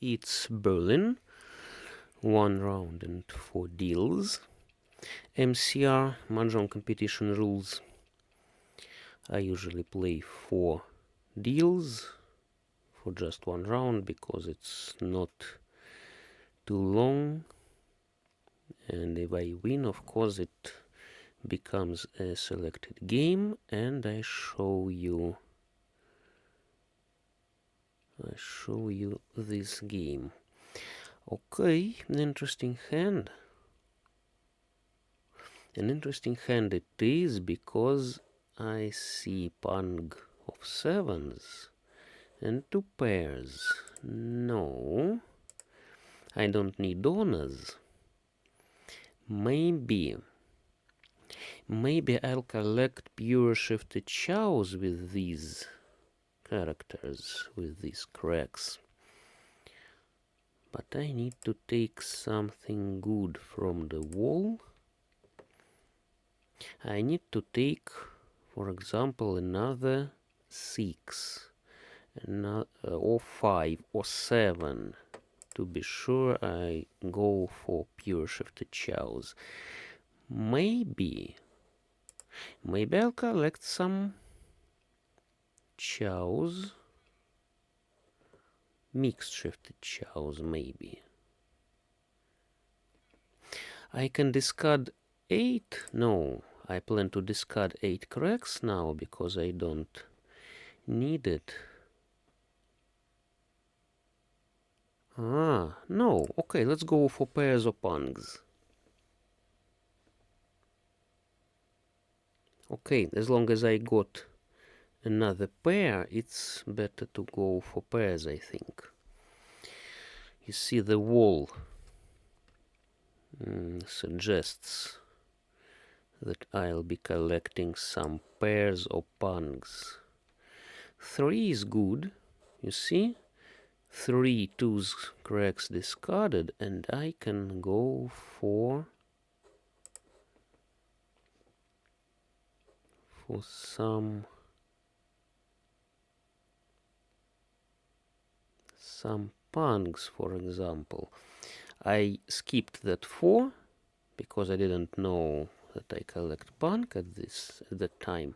It's Berlin. 1 round and 4 deals. MCR, Mahjong competition rules. I usually play 4 deals for just 1 round because it's not too long. And if I win, of course, it becomes a selected game, and I show you this game. Okay, an interesting hand. An interesting hand it is because I see pung of 7s and 2 pairs. No, I don't need honors. Maybe I'll collect pure shifted chows with these characters, with these cracks. But I need to take something good from the wall. I need to take, for example, another 6, or 5, or 7. To be sure, I go for pure shifted chows. Maybe I'll collect some chows, mixed shifted chows, maybe. I can discard 8. No, I plan to discard 8 cracks now because I don't need it. No. Okay, let's go for pairs or pungs. Okay, as long as I got another pair, it's better to go for pairs, I think. You see, the wall suggests that I'll be collecting some pairs or pungs. 3 is good, you see? 3 twos cracks discarded, and I can go for some pungs, for example. I skipped that 4 because I didn't know that I collect pung at that time.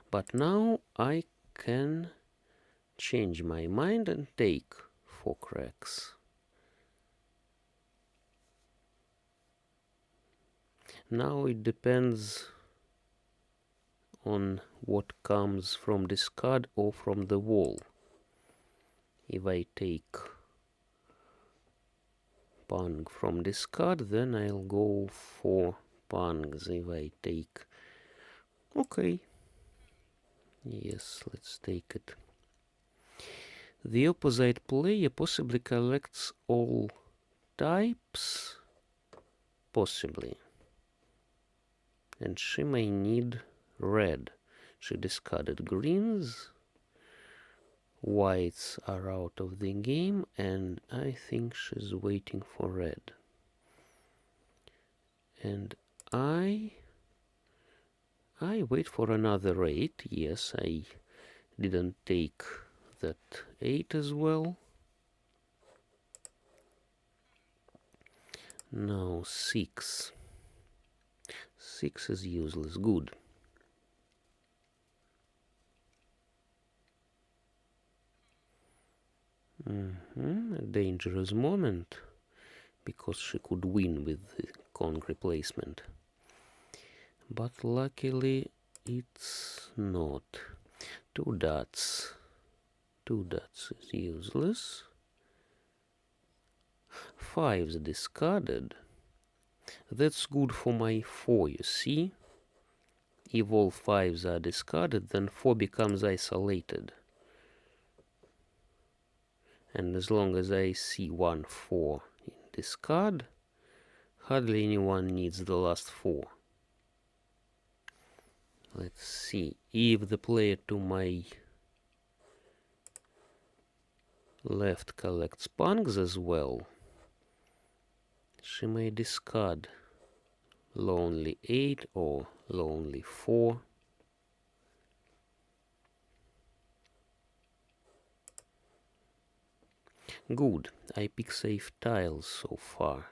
But now I can change my mind and take 4 cracks. Now it depends on what comes from discard or from the wall. If I take pung from discard, then I'll go for pungs. If I take... Okay. Yes, let's take it. The opposite player possibly collects all types. Possibly. And she may need red. She discarded greens. Whites are out of the game, and I think she's waiting for red. And I wait for another 8. Yes, I didn't take that 8 as well. Now 6. 6 is useless. Good. A dangerous moment, because she could win with the Kong replacement. But luckily it's not. 2 dots. 2 dots is useless. 5's discarded. That's good for my 4, you see? If all 5's are discarded, then 4 becomes isolated. And as long as I see 1 4 in discard, hardly anyone needs the last 4. Let's see. If the player to my left collects pungs as well, she may discard lonely 8 or lonely 4. Good. I pick safe tiles so far.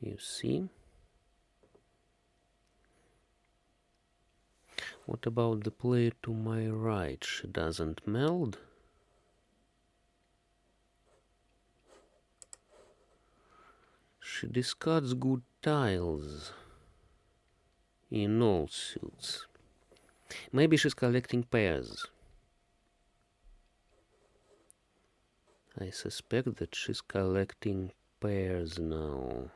You see? What about the player to my right? She doesn't meld? She discards good tiles in all suits. Maybe she's collecting pairs. I suspect that she's collecting pairs now.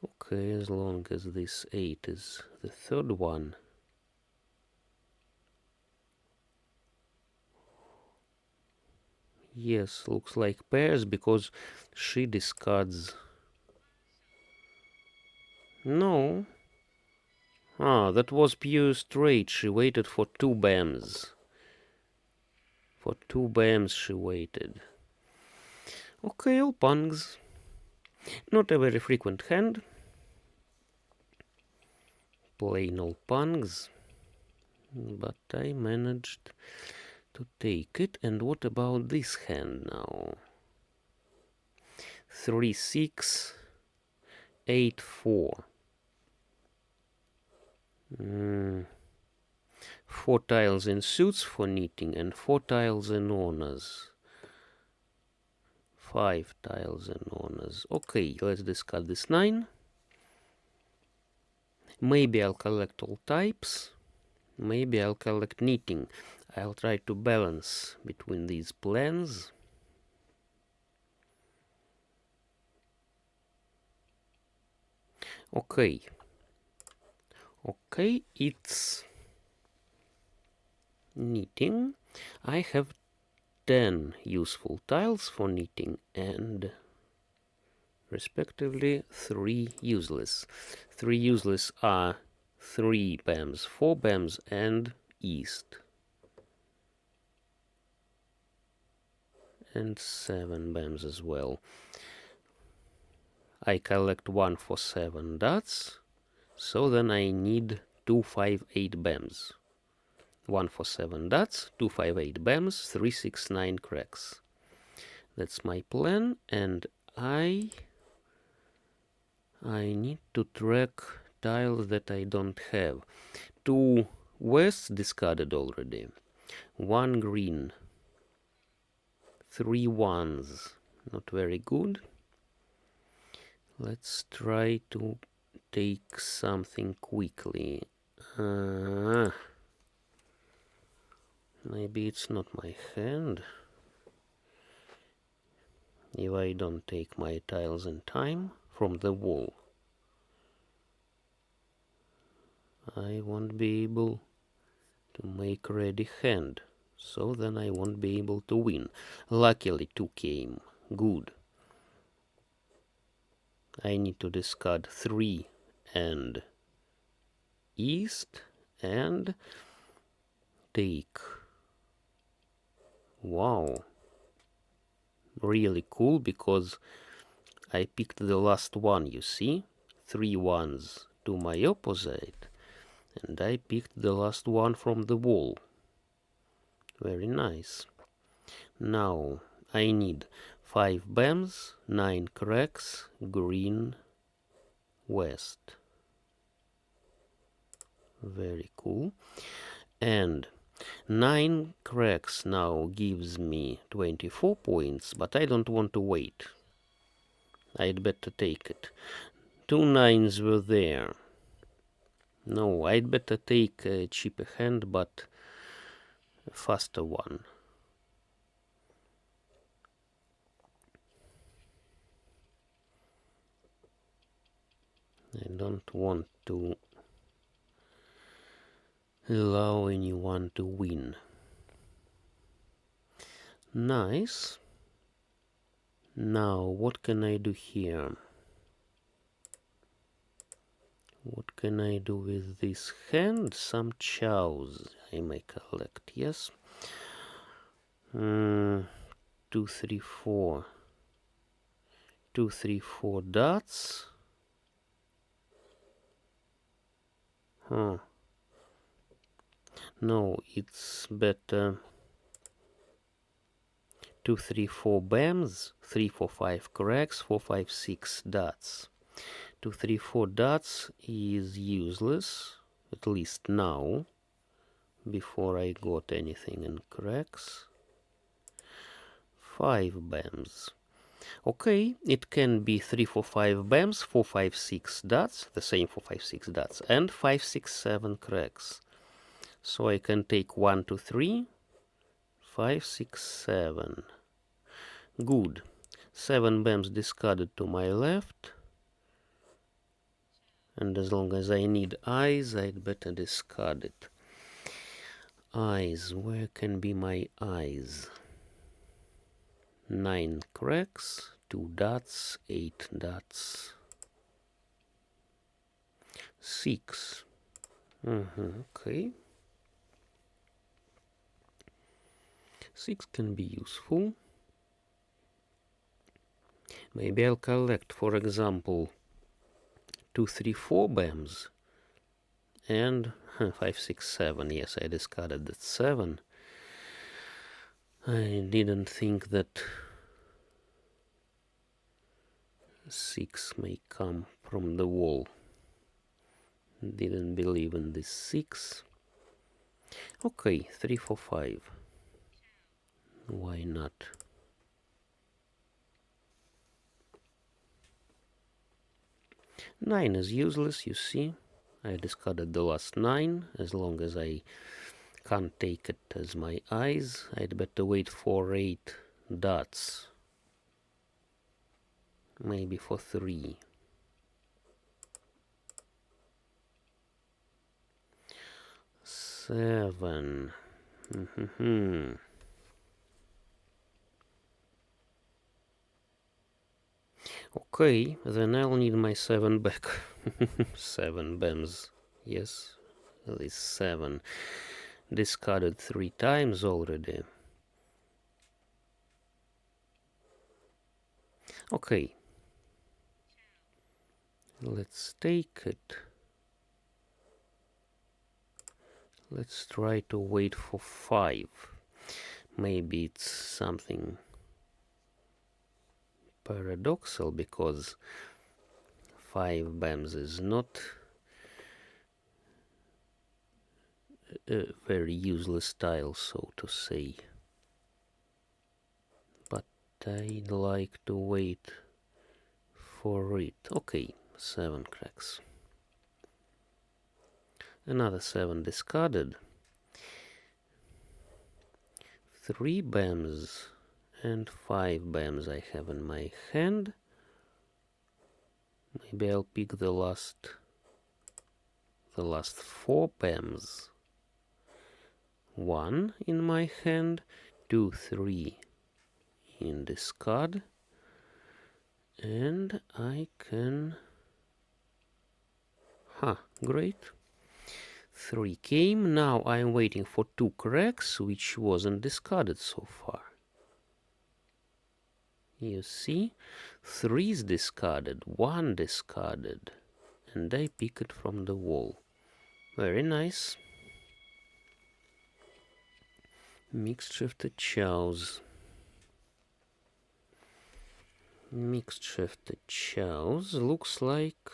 Okay, as long as this 8 is the third one. Yes, looks like pairs because she discards. No. Ah, that was pure straight. She waited for 2 BAMs. For 2 BAMs she waited. Okay, all pungs. Not a very frequent hand. Plain all pungs. But I managed to take it. And what about this hand now? 3, 6, 8, 4. 4 tiles in suits for knitting and 4 tiles in honors. 5 tiles in honors. Okay, let's discard this 9. Maybe I'll collect all types. Maybe I'll collect knitting. I'll try to balance between these plans. Okay. Okay, it's knitting. I have 10 useful tiles for knitting and respectively 3 useless. 3 useless are 3 BAMs, 4 BAMs and east. And 7 BAMs as well. I collect 1 for 7 dots, so then I need 2, 5, 8 BAMs. 1 for 7 dots, 2, 5, 8 BAMs, 3, 6, 9 cracks. That's my plan, and I need to track tiles that I don't have. 2 wests discarded already. 1 green. 3 ones. Not very good. Let's try to take something quickly. Maybe it's not my hand. If I don't take my tiles in time from the wall, I won't be able to make ready hand. So then I won't be able to win. Luckily 2 came. Good. I need to discard 3 and east and take. Wow. Really cool because I picked the last one, you see? 3 ones to my opposite. And I picked the last one from the wall. Very nice. Now I need 5 BAMs, 9 cracks, green, west. Very cool. And 9 cracks now gives me 24 points, but I don't want to wait. I'd better take it. 2 nines were there. No, I'd better take a cheaper hand, but a faster one. I don't want to allow anyone to win. Nice. Now, what can I do here? What can I do with this hand? Some chows I may collect, yes? 2, 3, 4. 2, 3, 4 dots. Huh. No, it's better 2, 3, 4 bams, 3, 4, 5 cracks, 4, 5, 6 dots. 2, 3, 4 dots is useless, at least now, before I got anything in cracks. 5 bams. Okay, it can be 3, 4, 5 bams, 4, 5, 6 dots, the same 4, 5, 6 dots, and 5, 6, 7 cracks. So I can take 1, 2, 3, 5, 6, 7. Good. 7 bams discarded to my left. And as long as I need eyes, I'd better discard it. Eyes. Where can be my eyes? 9 cracks, 2 dots, 8 dots. 6. Okay. 6 can be useful. Maybe I'll collect, for example, 2, 3, 4 bams and 5, 6, 7. Yes, I discarded that 7. I didn't think that 6 may come from the wall. Didn't believe in this 6. Okay, 3, 4, 5. Why not? Nine is useless, you see. I discarded the last 9. As long as I can't take it as my eyes, I'd better wait for 8 dots. Maybe for 3. 7. Okay, then I'll need my 7 back. 7 bams. Yes, at least 7. Discarded 3 times already. Okay. Let's take it. Let's try to wait for 5. Maybe it's something paradoxal, because 5 bams is not a very useless tile, so to say. But I'd like to wait for it. Okay, 7 cracks. Another 7 discarded. 3 bams and 5 bams I have in my hand. Maybe I'll pick the last 4 bams. 1 in my hand, 2, 3 in discard, and I can... great. 3 came. Now I'm waiting for 2 cracks, which wasn't discarded so far. You see, 3 is discarded, 1 discarded, and I pick it from the wall. Very nice. Mixed shifted chows. Mixed shifted chows looks like...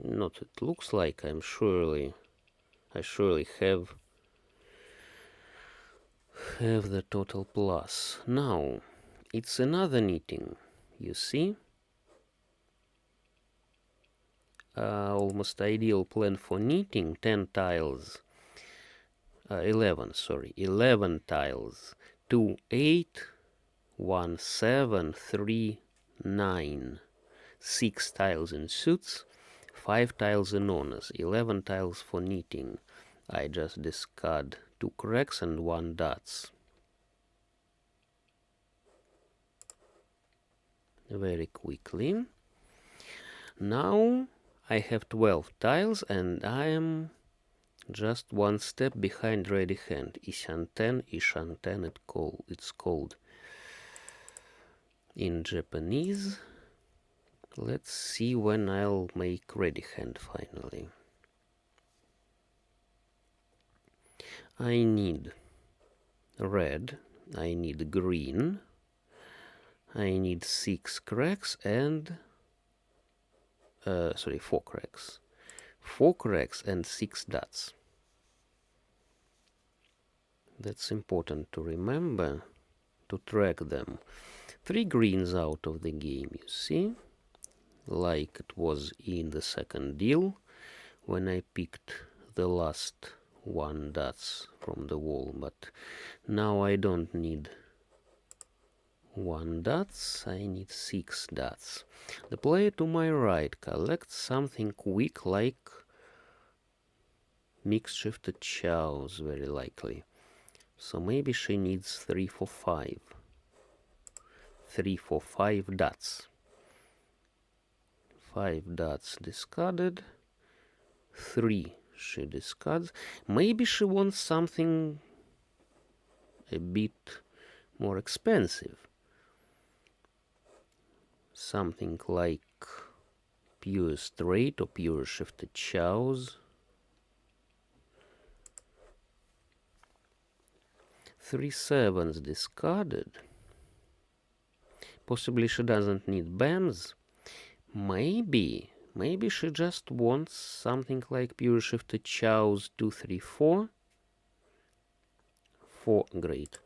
Not it looks like, I surely have the total plus. Now, it's another knitting, you see? Almost ideal plan for knitting. 10 tiles. 11 tiles. 2, 8, 1, 7, 3, 9. 6 tiles in suits, 5 tiles in honors, 11 tiles for knitting. I just discard 2 cracks and 1 dots. Very quickly. Now I have 12 tiles and I am just 1 step behind ready hand. Ishanten it's called in Japanese. Let's see when I'll make ready hand finally. I need red, I need green, I need 6 cracks and 4 cracks. 4 cracks and 6 dots. That's important to remember, to track them. 3 greens out of the game, you see, like it was in the second deal when I picked the last 1 dots from the wall, but now I don't need 1 dots, I need 6 dots. The player to my right collects something quick like mixed-shifted chows, very likely. So maybe she needs 3 for 5. 3 for 5 dots. 5 dots discarded. 3 she discards. Maybe she wants something a bit more expensive. Something like pure straight or pure shifted chows. 3 sevens discarded. Possibly she doesn't need BAMs. Maybe she just wants something like pure shifted chows 2, 3, 4. 4, great.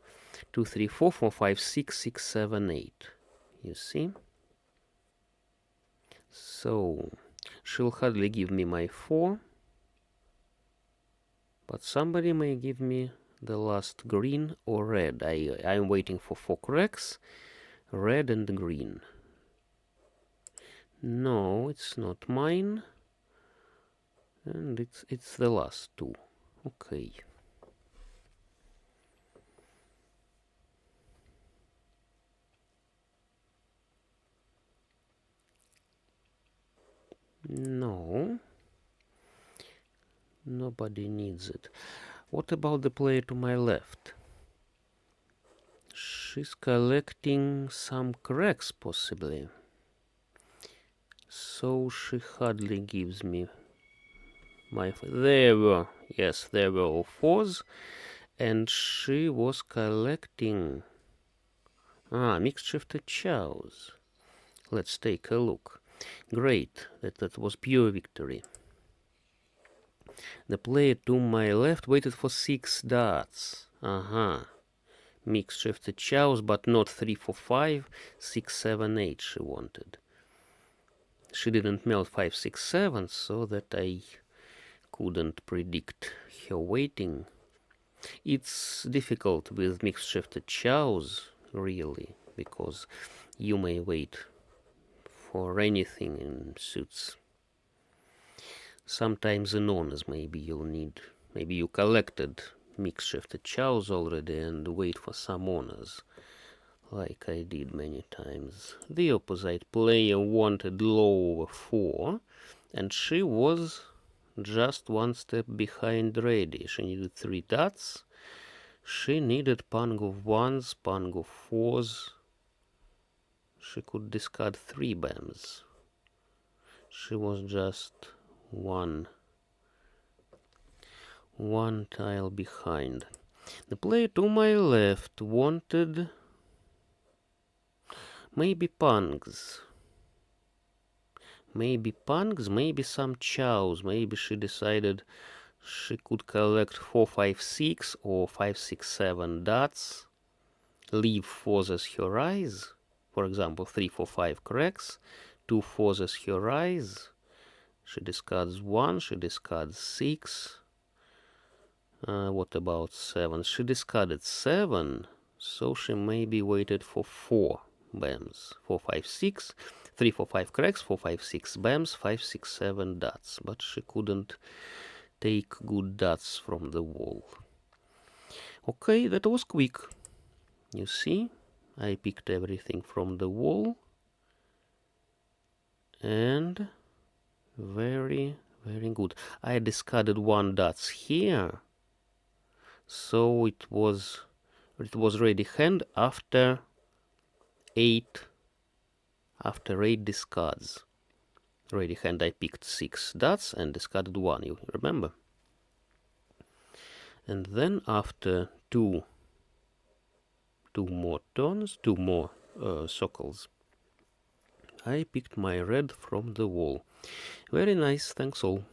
2, 3, 4, 4, 5, 6, 6, 7, 8. You see? So she'll hardly give me my 4. But somebody may give me the last green or red. I'm waiting for 4 cracks. Red and green. No, it's not mine. And it's the last 2. Okay. No. Nobody needs it. What about the player to my left? She's collecting some cracks, possibly. So she hardly gives me my... There were, yes, there were all 4s. And she was collecting... mixed shifted chows. Let's take a look. Great, that was pure victory. The player to my left waited for 6 dots. Mixed shifted chows, but not 3 for 5, 6, 7, 8 she wanted. She didn't melt 5, 6, 7, so that I couldn't predict her waiting. It's difficult with mixed shifted chows, really, because you may wait for anything in suits. Sometimes in honors maybe you'll need, maybe you collected mixed shifted chows already and wait for some honors, like I did many times. The opposite player wanted lower 4, and she was just 1 step behind ready. She needed 3 dots. She needed pung of 1s, pung of 4s. She could discard 3 BAMs. She was just one tile behind. The player to my left wanted maybe pungs. Maybe some chows. Maybe she decided she could collect 4, 5, 6 or 5, 6, 7 dots. Leave 4s as her eyes. For example, 3, 4, 5 cracks. 2 4s as her eyes. She discards 1, she discards 6. What about 7? She discarded 7, so she maybe waited for 4 BAMs. 4, 5, 6. 3, 4, 5 cracks, 4, 5, 6 BAMs, 5, 6, 7 dots. But she couldn't take good dots from the wall. Okay, that was quick. You see, I picked everything from the wall. And very, very good. I discarded 1 dots here. So it was ready hand after 8 discards. Ready hand I picked 6 dots and discarded 1, you remember? And then after 2 2 more turns, 2 more circles. I picked my red from the wall. Very nice, thanks all.